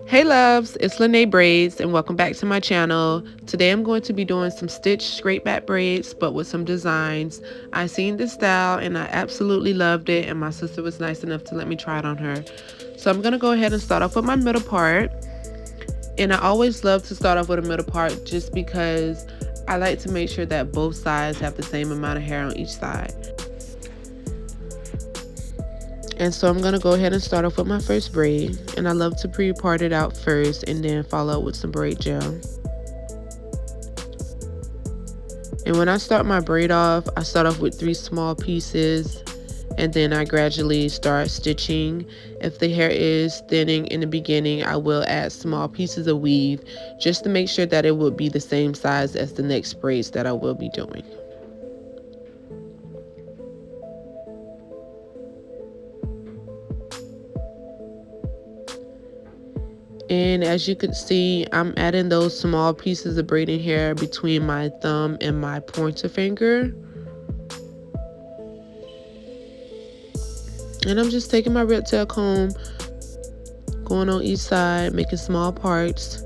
Hey loves, it's Lene Braids and welcome back to my channel. Today I'm going to be doing some stitch straight back braids but with some designs. I seen this style and I absolutely loved it, and my sister was nice enough to let me try it on her. So I'm going to go ahead and start off with my middle part. And I always love to start off with a middle part just because I like to make sure that both sides have the same amount of hair on each side. And so I'm going to go ahead and start off with my first braid. And I love to pre-part it out first and then follow up with some braid gel. And when I start my braid off, I start off with 3 small pieces. And then I gradually start stitching. If the hair is thinning in the beginning, I will add small pieces of weave just to make sure that it will be the same size as the next braids that I will be doing. And as you can see, I'm adding those small pieces of braiding hair between my thumb and my pointer finger. And I'm just taking my red tail comb, going on each side, making small parts.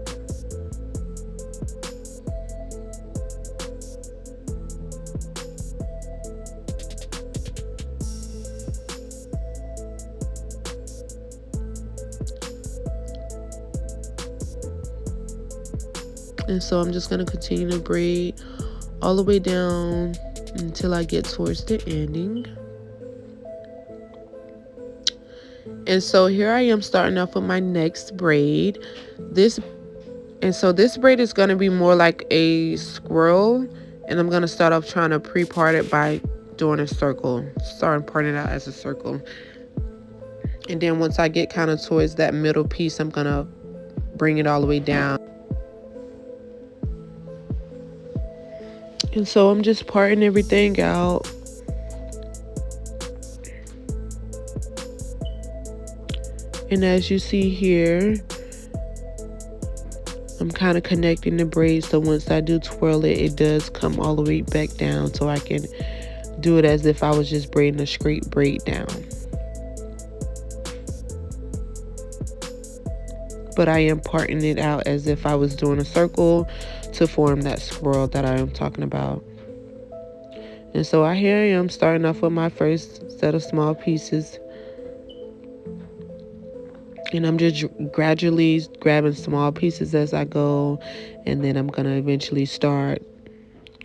And so I'm just going to continue to braid all the way down until I get towards the ending. And so here I am starting off with my next braid. This braid is going to be more like a swirl, and I'm going to start off trying to pre-part it by doing a circle, starting parting it out as a circle. And then once I get kind of towards that middle piece, I'm going to bring it all the way down. And so I'm just parting everything out. And as you see here, I'm kind of connecting the braids, so once I do twirl it, it does come all the way back down, so I can do it as if I was just braiding a straight braid down. But I am parting it out as if I was doing a circle to form that swirl that I am talking about. And so here I am starting off with my first set of small pieces. And I'm just gradually grabbing small pieces as I go. And then I'm going to eventually start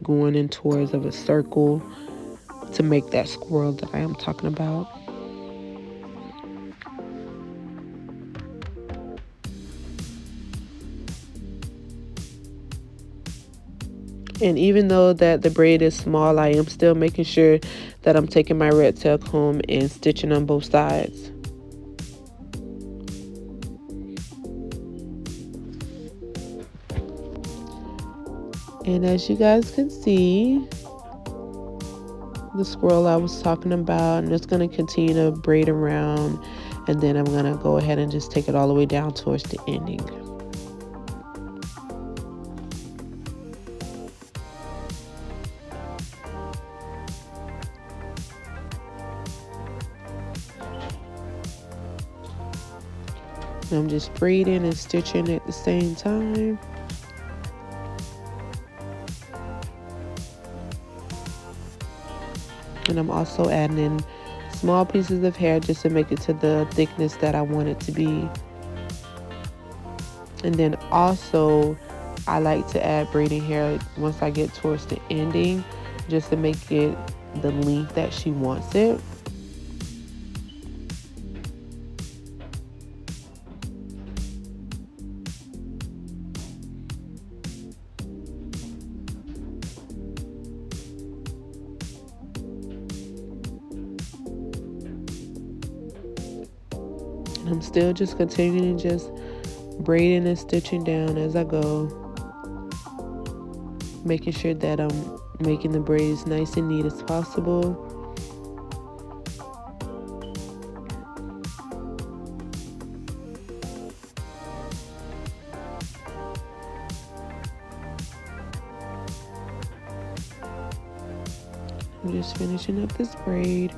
going in towards of a circle to make that swirl that I am talking about. And even though that the braid is small, I am still making sure that I'm taking my red tail comb and stitching on both sides. And as you guys can see, the swirl I was talking about, I'm just going to continue to braid around, and then I'm going to go ahead and just take it all the way down towards the ending. I'm just braiding and stitching at the same time. And I'm also adding in small pieces of hair just to make it to the thickness that I want it to be. And then also, I like to add braiding hair once I get towards the ending, just to make it the length that she wants it. I'm still just continuing just braiding and stitching down as I go, making sure that I'm making the braids nice and neat as possible. I'm just finishing up this braid.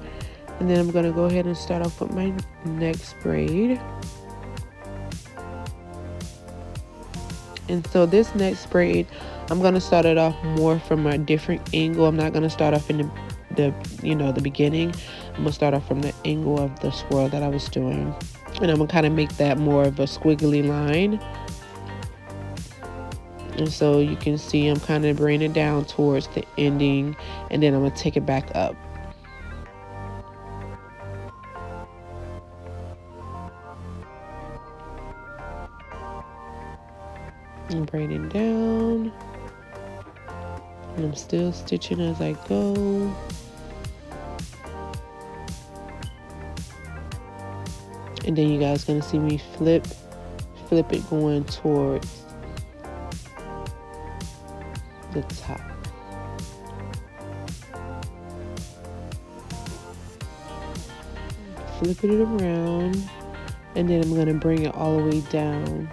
And then I'm going to go ahead and start off with my next braid. And so this next braid, I'm going to start it off more from a different angle. I'm not going to start off in the beginning. I'm going to start off from the angle of the swirl that I was doing. And I'm going to kind of make that more of a squiggly line. And so you can see I'm kind of bringing it down towards the ending, and then I'm going to take it back up. I'm braiding down, and I'm still stitching as I go. And then you guys gonna see me flip it going towards the top. Flipping it around, and then I'm gonna bring it all the way down.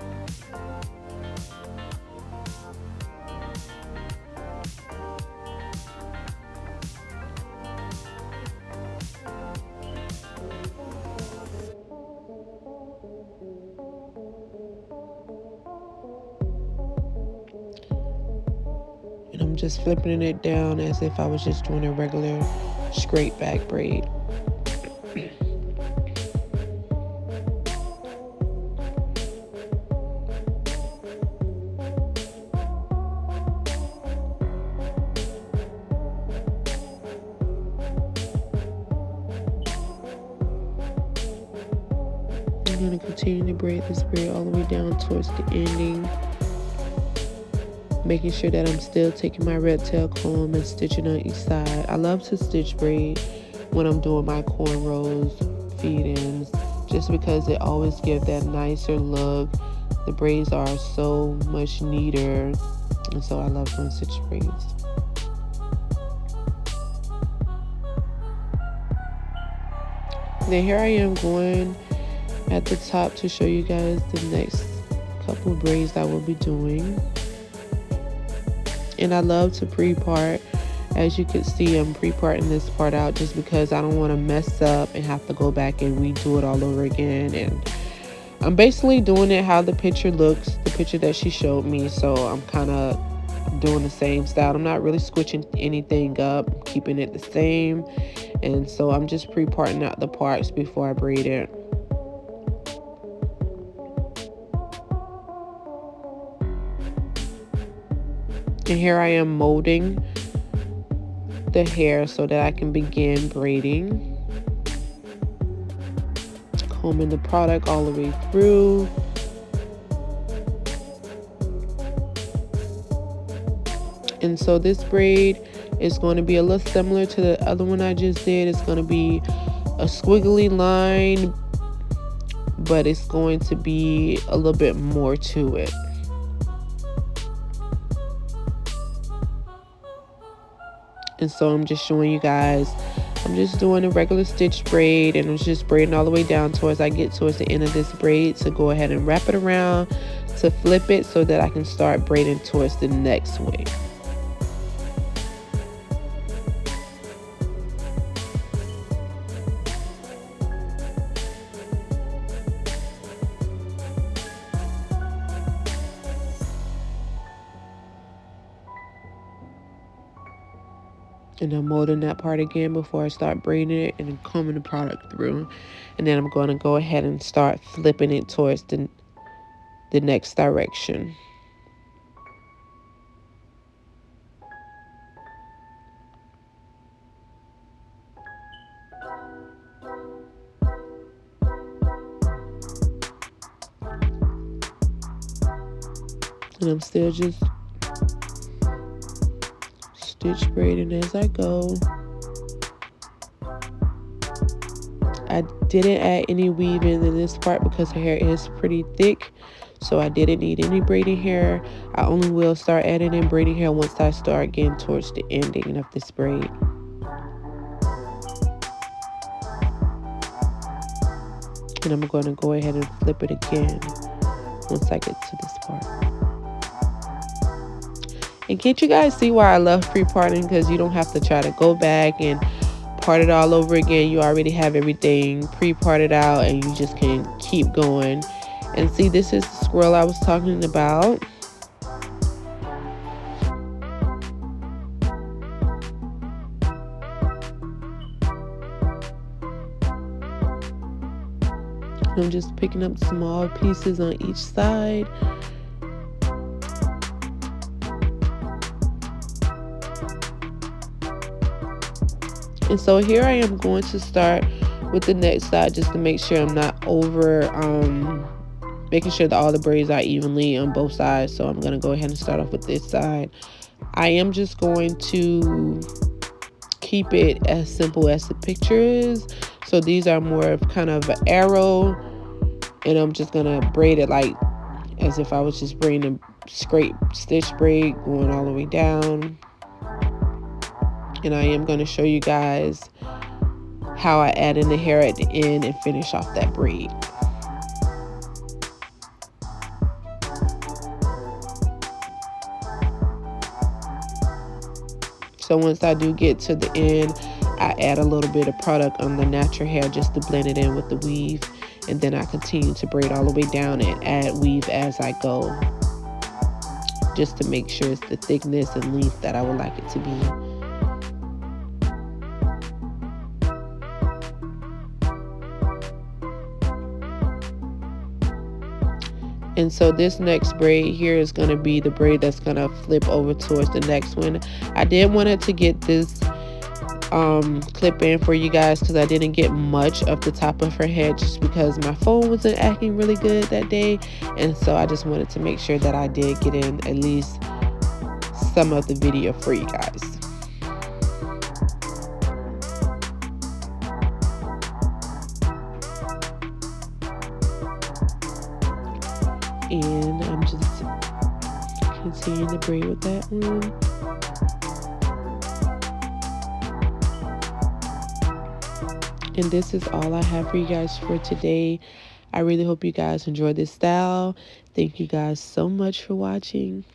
And I'm just flipping it down as if I was just doing a regular straight back braid. I'm going to continue to braid this braid all the way down towards the ending, making sure that I'm still taking my red tail comb and stitching on each side. I love to stitch braid when I'm doing my cornrows, feed-ins, just because it always gives that nicer look. The braids are so much neater, and so I love doing stitch braids. Then here I am going at the top to show you guys the next couple of braids I will be doing. And I love to pre-part. As you can see, I'm pre-parting this part out just because I don't want to mess up and have to go back and redo it all over again. And I'm basically doing it how the picture looks, the picture that she showed me. So I'm kind of doing the same style. I'm not really switching anything up, keeping it the same. And so I'm just pre-parting out the parts before I braid it. And here I am molding the hair so that I can begin braiding. Combing the product all the way through. And so this braid is going to be a little similar to the other one I just did. It's going to be a squiggly line, but it's going to be a little bit more to it. And so I'm just showing you guys, I'm just doing a regular stitch braid, and I'm just braiding all the way down towards I get towards the end of this braid to go ahead and wrap it around to flip it so that I can start braiding towards the next wave. And I'm molding that part again before I start braiding it and then combing the product through. And then I'm going to go ahead and start flipping it towards the next direction. And I'm still just stitch braiding as I go. I didn't add any weaving in this part because her hair is pretty thick, so I didn't need any braiding hair. I only will start adding in braiding hair once I start getting towards the ending of this braid. And I'm going to go ahead and flip it again once I get to this part. And can't you guys see why I love pre-parting? Because you don't have to try to go back and part it all over again. You already have everything pre-parted out, and you just can keep going. And see, this is the swirl I was talking about. I'm just picking up small pieces on each side. And so here I am going to start with the next side just to make sure I'm not over making sure that all the braids are evenly on both sides. So I'm going to go ahead and start off with this side. I am just going to keep it as simple as the picture is. So these are more of kind of an arrow, and I'm just going to braid it like as if I was just braiding a straight stitch braid going all the way down. And I am going to show you guys how I add in the hair at the end and finish off that braid. So once I do get to the end, I add a little bit of product on the natural hair just to blend it in with the weave, and then I continue to braid all the way down and add weave as I go, just to make sure it's the thickness and length that I would like it to be. And so this next braid here is going to be the braid that's going to flip over towards the next one. I did want it to get this clip in for you guys because I didn't get much of the top of her head just because my phone wasn't acting really good that day, and so I just wanted to make sure that I did get in at least some of the video for you guys. And I'm just continuing to braid with that one. And this is all I have for you guys for today. I really hope you guys enjoyed this style. Thank you guys so much for watching.